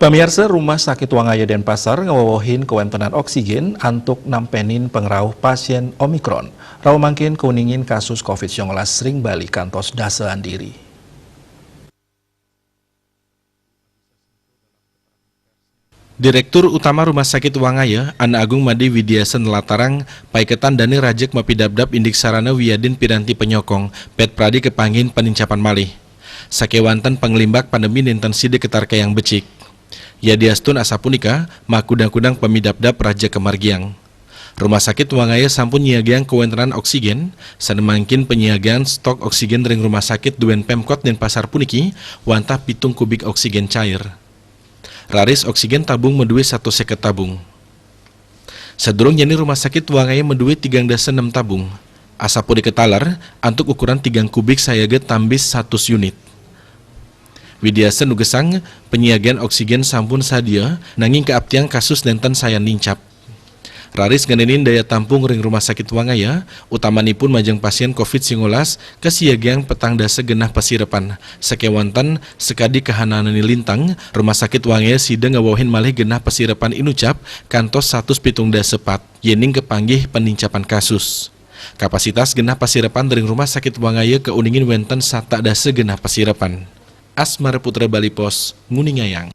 Pamirsa, Rumah Sakit Wangaya Denpasar ngawawohin kewentenan oksigen untuk nampenin pengrauh pasien Omikron. Rawa mangkin keuningin kasus COVID-19 sering balik kantos dasaan diri. Direktur Utama Rumah Sakit Wangaya, Ana Agung Made Widiasen Latarang, paiketan Dani Rajek Mapidabdab Indik Sarana Wiyadin Piranti Penyokong, Pet Pradi kepanggin penincapan malih. Sakewanten penglimbak pandemi ninten side ketarka yang becik. Yadiastun asapunika, makudang-kudang pemidabdab Raja Kemargiang. Rumah Sakit Wangaya sampun nyiagaan kewentenan oksigen, sanemangkin penyiagaan stok oksigen ring rumah sakit duen Pemkot Denpasar puniki, wantah pitung kubik oksigen cair. Raris oksigen tabung medue 1 seket tabung. Sedurung jani rumah sakit Wangaya medue 3,6 tabung. Asapu diketalar, antuk ukuran 3 kubik sayaget tambis 100 unit. Widiasen nugesang penyiagaan oksigen sampun sadia, nanging keaptiang kasus nenten saya nincap. Raris ngenenin daya tampung ring rumah sakit Wangaya, utamanipun majang pasien COVID-19 kesiagaan petang dasa genah pasirepan. Sakewantan sekadi kahananani lintang, rumah sakit Wangaya sidang ngawahin malih genah pasirepan inucap kantos 174, yening kepanggih penincapan kasus. Kapasitas genah pasirepan ring rumah sakit Wangaya keuningin wenten sata dasa genah pasirepan. Asmara Putra Bali Pos, Nguningayang.